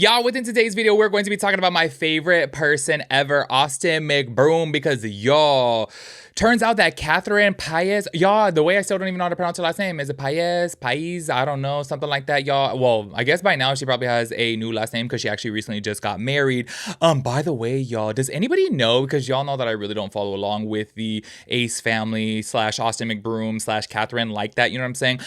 Y'all, within today's video, we're going to be talking about my favorite person ever, Austin McBroom, because y'all, turns out that Catherine Paiz, y'all, the way I still don't even know how to pronounce her last name, is it Paiz? I don't know, something like that, y'all. Well, I guess by now she probably has a new last name because she actually recently just got married. By the way, y'all, does anybody know, because y'all know that I really don't follow along with the Ace family / Austin McBroom / Catherine like that, you know what I'm saying?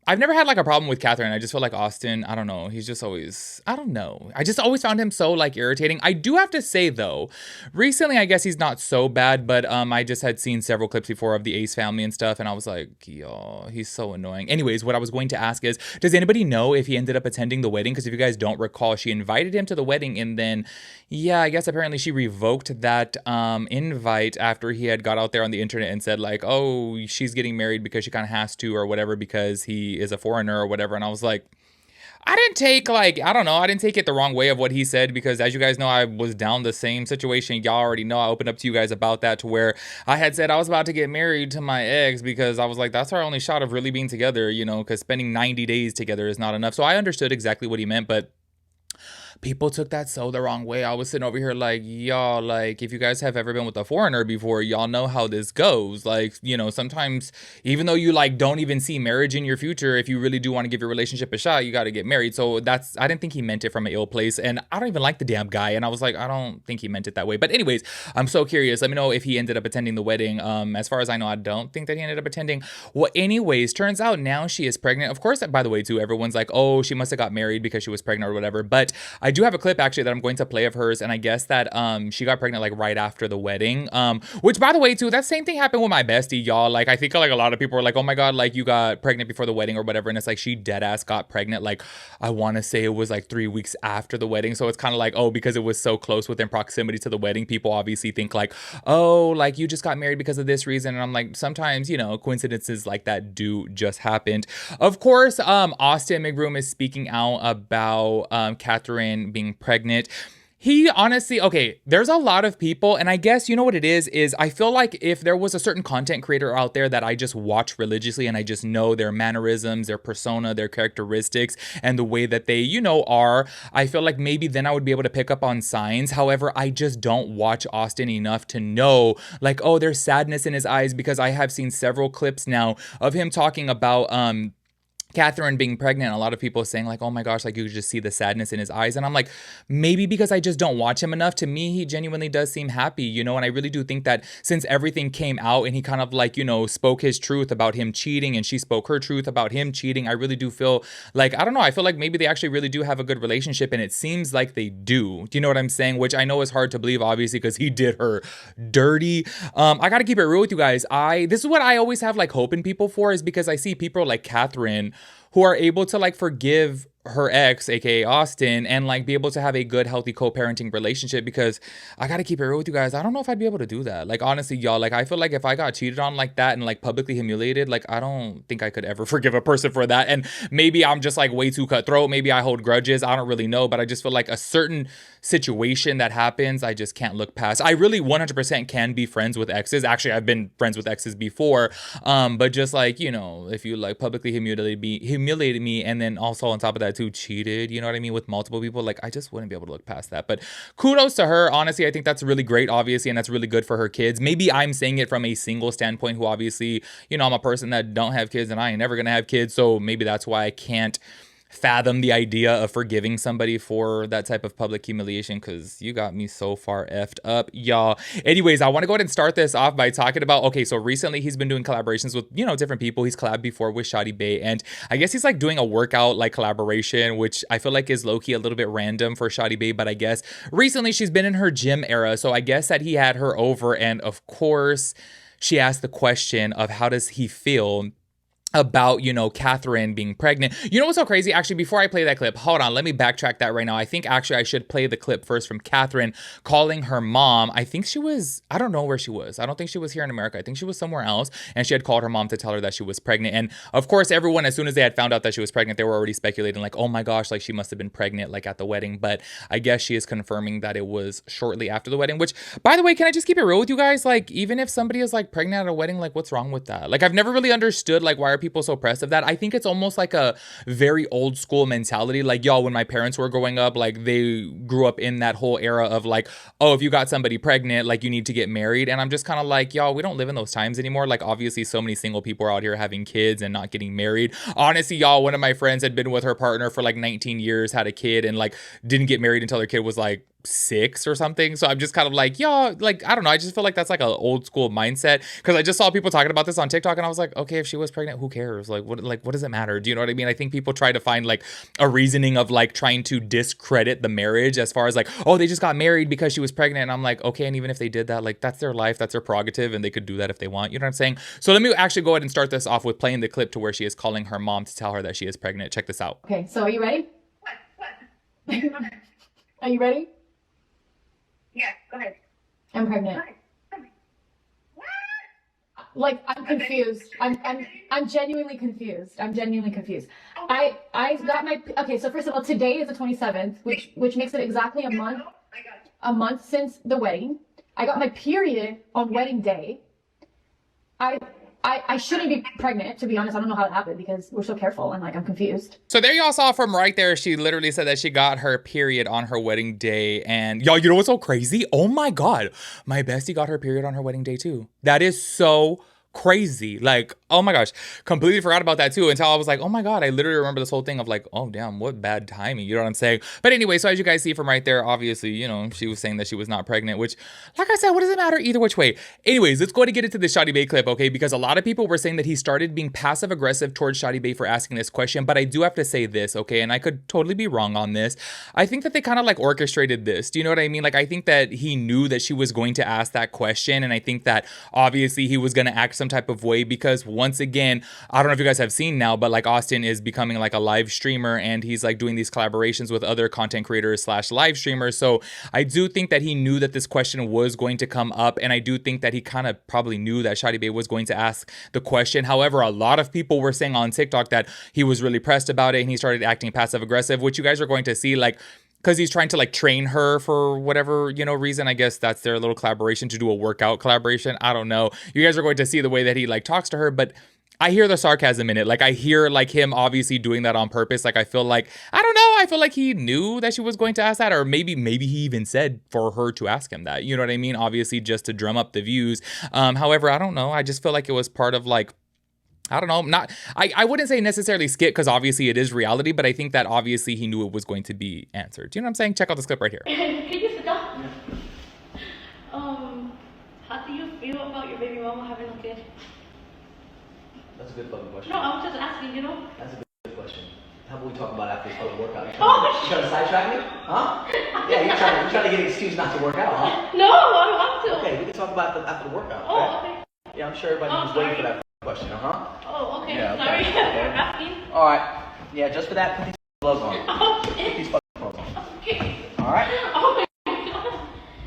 I've never had like a problem with Catherine. I just feel like Austin, I don't know. He's just always, I don't know. I just always found him so like irritating. I do have to say though, recently I guess he's not so bad, but I just had seen several clips before of the Ace family and stuff, and I was like, yo, he's so annoying. Anyways, what I was going to ask is, does anybody know if he ended up attending the wedding? Because if you guys don't recall, she invited him to the wedding, and then, yeah, I guess apparently she revoked that invite after he had got out there on the internet and said like, oh, she's getting married because she kind of has to or whatever because he is a foreigner or whatever. And I was like, I didn't take like, I don't know, I didn't take it the wrong way of what he said, because as you guys know, I was down the same situation. Y'all already know I opened up to you guys about that, to where I had said I was about to get married to my ex because I was like, that's our only shot of really being together, you know, because spending 90 days together is not enough. So I understood exactly what he meant, but people took that so the wrong way. I was sitting over here like, y'all, like, if you guys have ever been with a foreigner before, y'all know how this goes. Like, you know, sometimes even though you like don't even see marriage in your future, if you really do want to give your relationship a shot, you got to get married. So that's, I didn't think he meant it from an ill place, and I don't even like the damn guy, and I was like, I don't think he meant it that way. But anyways, I'm so curious. Let me know if he ended up attending the wedding. As far as I know, I don't think that he ended up attending. Well, anyways, turns out now she is pregnant. Of course, by the way, too, everyone's like, oh, she must have got married because she was pregnant or whatever. But I do have a clip actually that I'm going to play of hers, and I guess that she got pregnant like right after the wedding. Which, by the way, too, that same thing happened with my bestie, y'all. Like, I think like a lot of people are like, oh my god, like you got pregnant before the wedding or whatever, and it's like she dead ass got pregnant. Like, I want to say it was like 3 weeks after the wedding. So it's kind of like, oh, because it was so close within proximity to the wedding, people obviously think like, oh, like you just got married because of this reason. And I'm like, sometimes, you know, coincidences like that do just happened. Of course, Austin McBroom is speaking out about Catherine being pregnant. He honestly, okay, there's a lot of people, and I guess you know what it is I feel like if there was a certain content creator out there that I just watch religiously and I just know their mannerisms, their persona, their characteristics, and the way that they, you know, are, I feel like maybe then I would be able to pick up on signs. However, I just don't watch Austin enough to know like, oh, there's sadness in his eyes, because I have seen several clips now of him talking about Catherine being pregnant. A lot of people saying like, oh my gosh, like you could just see the sadness in his eyes. And I'm like, maybe because I just don't watch him enough. To me, he genuinely does seem happy, you know, and I really do think that since everything came out and he kind of like, you know, spoke his truth about him cheating and she spoke her truth about him cheating, I really do feel like, I don't know, I feel like maybe they actually really do have a good relationship, and it seems like they do. Do you know what I'm saying? Which I know is hard to believe, obviously, because he did her dirty. I gotta keep it real with you guys. This is what I always have like hope in people for, is because I see people like Catherine who are able to like forgive her ex, aka Austin, and like be able to have a good, healthy co-parenting relationship. Because I gotta keep it real with you guys, I don't know if I'd be able to do that. Like, honestly, y'all, like I feel like if I got cheated on like that and like publicly humiliated, like I don't think I could ever forgive a person for that. And maybe I'm just like way too cutthroat, maybe I hold grudges, I don't really know, but I just feel like a certain situation that happens, I just can't look past. I really 100% can be friends with exes. Actually, I've been friends with exes before, but just like, you know, if you like publicly humiliated me and then also on top of that too cheated, you know what I mean, with multiple people, like I just wouldn't be able to look past that. But kudos to her, honestly. I think that's really great, obviously, and that's really good for her kids. Maybe I'm saying it from a single standpoint, who obviously, you know, I'm a person that don't have kids and I ain't never gonna have kids, so maybe that's why I can't fathom the idea of forgiving somebody for that type of public humiliation, because you got me so far effed up, y'all. Anyways, I want to go ahead and start this off by talking about, okay, so recently he's been doing collaborations with, you know, different people. He's collabed before with Shadi Bay, and I guess he's like doing a workout like collaboration, which I feel like is low-key a little bit random for Shadi Bay, but I guess recently she's been in her gym era, so I guess that he had her over, and of course she asked the question of how does he feel about, you know, Catherine being pregnant. You know what's so crazy? Actually, before I play that clip, hold on, let me backtrack that right now. I think actually I should play the clip first from Catherine calling her mom. I think she was, I don't know where she was. I don't think she was here in America. I think she was somewhere else. And she had called her mom to tell her that she was pregnant. And of course, everyone, as soon as they had found out that she was pregnant, they were already speculating like, oh my gosh, like she must have been pregnant like at the wedding. But I guess she is confirming that it was shortly after the wedding, which, by the way, can I just keep it real with you guys? Like, even if somebody is like pregnant at a wedding, like what's wrong with that? Like, I've never really understood like why are people so pressed of that? I think it's almost like a very old school mentality. Like, y'all, when my parents were growing up, like they grew up in that whole era of like, oh, if you got somebody pregnant, like you need to get married. And I'm just kind of like, y'all, we don't live in those times anymore. Like, obviously so many single people are out here having kids and not getting married. Honestly, y'all, one of my friends had been with her partner for like 19 years, had a kid, and like didn't get married until their kid was like 6 or something. So I'm just kind of like, y'all, like, I don't know. I just feel like that's like an old school mindset, because I just saw people talking about this on TikTok and I was like, okay, if she was pregnant, who cares? Like, what does it matter? Do you know what I mean? I think people try to find like a reasoning of like trying to discredit the marriage as far as like, oh, they just got married because she was pregnant. And I'm like, okay, and even if they did that, like that's their life, that's their prerogative, and they could do that if they want. You know what I'm saying? So let me actually go ahead and start this off with playing the clip to where she is calling her mom to tell her that she is pregnant. Check this out. Okay, so are you ready? What? Are you ready? Yeah, go ahead. I'm pregnant. Like, I'm confused. I'm genuinely confused. I'm genuinely confused. I got my, okay, so first of all, today is the 27th, which makes it exactly a month since the wedding. I got my period on wedding day. I shouldn't be pregnant, to be honest. I don't know how it happened because we're so careful and like I'm confused. So there y'all saw from right there, she literally said that she got her period on her wedding day. And y'all, you know what's so crazy? Oh my God, my bestie got her period on her wedding day too. That is so crazy. Like, oh my gosh, completely forgot about that too until I was like, oh my God, I literally remember this whole thing of like, oh damn, what bad timing, you know what I'm saying? But anyway, so as you guys see from right there, obviously, you know, she was saying that she was not pregnant, which, like I said, what does it matter either which way? Anyways, let's go ahead and get into the Shawty Bae clip, okay? Because a lot of people were saying that he started being passive aggressive towards Shawty Bae for asking this question, but I do have to say this, okay? And I could totally be wrong on this. I think that they kind of like orchestrated this. Do you know what I mean? Like, I think that he knew that she was going to ask that question, and I think that obviously he was going to act some type of way, because once again, I don't know if you guys have seen now, but like Austin is becoming like a live streamer, and he's like doing these collaborations with other content creators slash live streamers. So I do think that he knew that this question was going to come up, and I do think that he kind of probably knew that Shawty Bae was going to ask the question. However, a lot of people were saying on TikTok that he was really pressed about it and he started acting passive aggressive, which you guys are going to see, like, because he's trying to like train her for whatever, you know, reason. I guess that's their little collaboration to do a workout collaboration. I don't know. You guys are going to see the way that he like talks to her, but I hear the sarcasm in it. Like, I hear like him obviously doing that on purpose. Like, I feel like, I don't know, I feel like he knew that she was going to ask that, or maybe he even said for her to ask him that, you know what I mean? Obviously just to drum up the views. However, I don't know. I just feel like it was part of like, I don't know, I wouldn't say necessarily skit, because obviously it is reality, but I think that obviously he knew it was going to be answered. Do you know what I'm saying? Check out this clip right here. Can you sit down? How do you feel about your baby mama having a kid? That's a good fucking question. No, I was just asking, you know? That's a good question. How about we talk about after this fucking workout? You Oh, trying to sidetrack me? Huh? Yeah, you're trying to get an excuse not to work out, huh? No, I don't want to. Okay, we can talk about after the workout. Oh, right? okay. Yeah, I'm sure everybody was waiting for that question, huh? Oh, okay. Yeah, okay. Sorry Okay. for asking. All right. Yeah, just for that, put these gloves on. Put Okay. these fucking gloves on. Okay. All right. Oh my God.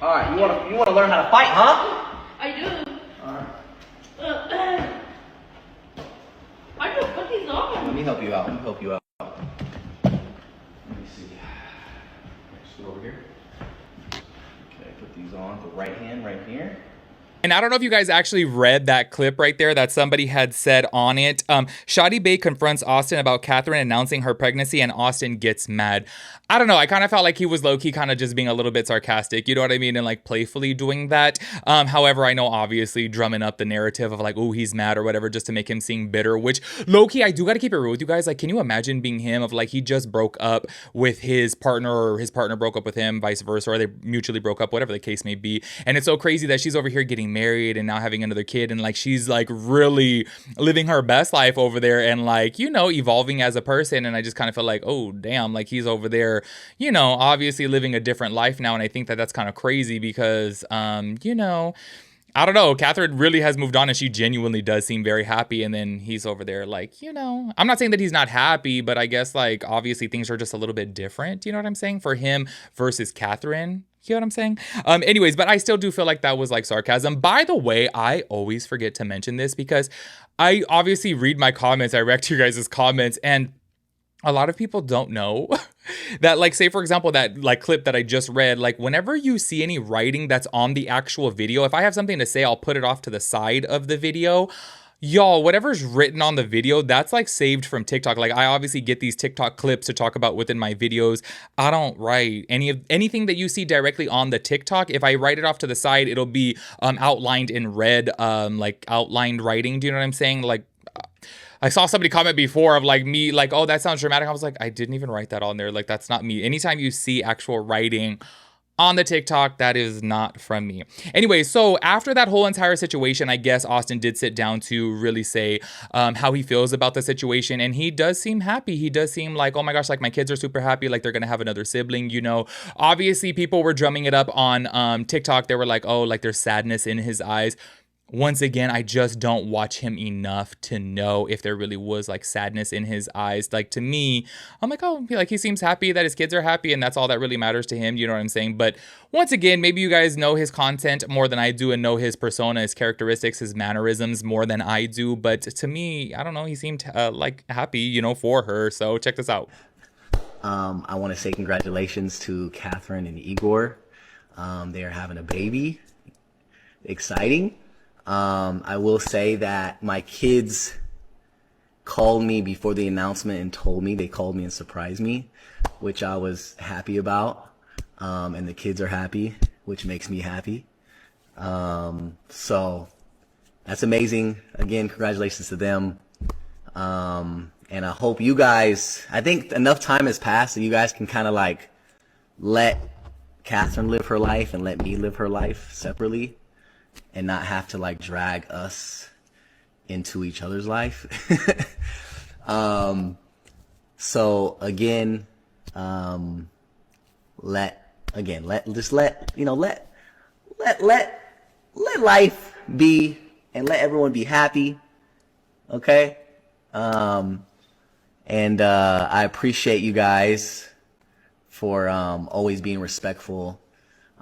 All right. You wanna learn how to fight, huh? I do. All right. I just put these on. Let me help you out. Let me see. Just go over here. Okay, put these on. The right hand right here. And I don't know if you guys actually read that clip right there that somebody had said on it. Shawty Bae confronts Austin about Catherine announcing her pregnancy, and Austin gets mad. I don't know. I kind of felt like he was low-key kind of just being a little bit sarcastic, you know what I mean? And like playfully doing that. However, I know obviously drumming up the narrative of like, oh, he's mad or whatever, just to make him seem bitter, which low-key, I do got to keep it real with you guys. Like, can you imagine being him of like, he just broke up with his partner, or his partner broke up with him, vice versa, or they mutually broke up, whatever the case may be. And it's so crazy that she's over here getting married and now having another kid, and like she's like really living her best life over there and like, you know, evolving as a person. And I just kind of feel like, oh damn, like he's over there, you know, obviously living a different life now. And I think that that's kind of crazy because you know, I don't know, Catherine really has moved on and she genuinely does seem very happy, and then he's over there like, you know, I'm not saying that he's not happy, but I guess like obviously things are just a little bit different, you know what I'm saying, for him versus Catherine. You know what I'm saying? Anyways, but I still do feel like that was like sarcasm. By the way, I always forget to mention this because I obviously read my comments. I react to your guys' comments, and a lot of people don't know that, like, say for example, that like clip that I just read, like whenever you see any writing that's on the actual video, if I have something to say, I'll put it off to the side of the video. Y'all, whatever's written on the video, that's like saved from TikTok. Like I obviously get these TikTok clips to talk about within my videos. I don't write anything that you see directly on the TikTok. If I write it off to the side, it'll be outlined in red, like outlined writing. Do you know what I'm saying? Like I saw somebody comment before of like me, like, oh, that sounds dramatic. I was like, I didn't even write that on there. Like that's not me. Anytime you see actual writing on the TikTok, that is not from me. Anyway, so after that whole entire situation, I guess Austin did sit down to really say how he feels about the situation. And he does seem happy. He does seem like, oh my gosh, like my kids are super happy. Like they're going to have another sibling, you know. Obviously, people were drumming it up on TikTok. They were like, oh, like there's sadness in his eyes. Once again, I just don't watch him enough to know if there really was like sadness in his eyes. Like to me, I'm like, oh, like he seems happy that his kids are happy and that's all that really matters to him. You know what I'm saying? But once again, maybe you guys know his content more than I do and know his persona, his characteristics, his mannerisms more than I do. But to me, I don't know, he seemed like happy, you know, for her. So check this out. I want to say congratulations to Catherine and Igor. They are having a baby. Exciting. I will say that my kids called me before the announcement and told me, they called me and surprised me, which I was happy about. And the kids are happy, which makes me happy. So that's amazing. Again, congratulations to them. And I hope you guys, I think enough time has passed so you guys can kind of like let Catherine live her life and let me live her life separately. And not have to like drag us into each other's life. So again, let life be and let everyone be happy. Okay. And I appreciate you guys for always being respectful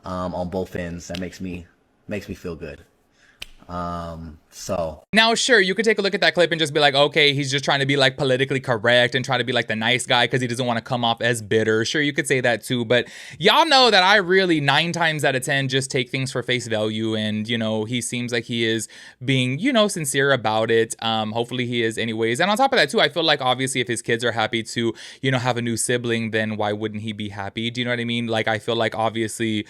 on both ends. That makes me feel good. So now, sure, you could take a look at that clip and just be like, okay, he's just trying to be like politically correct and trying to be like the nice guy because he doesn't want to come off as bitter. Sure, you could say that too, but y'all know that I really 9 times out of 10 just take things for face value. And, you know, he seems like he is being, you know, sincere about it. Hopefully he is anyways. And on top of that too, I feel like obviously if his kids are happy to, you know, have a new sibling, then why wouldn't he be happy? Do you know what I mean? Like, I feel like obviously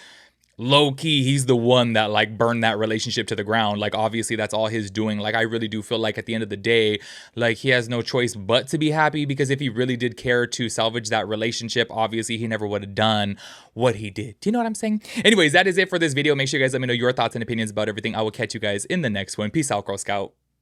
low key, he's the one that like burned that relationship to the ground. Like obviously that's all his doing. Like I really do feel like at the end of the day, like he has no choice but to be happy, because if he really did care to salvage that relationship, obviously he never would have done what he did. Do you know what I'm saying? Anyways, that is it for this video. Make sure you guys let me know your thoughts and opinions about everything. I will catch you guys in the next one. Peace out, Girl Scout.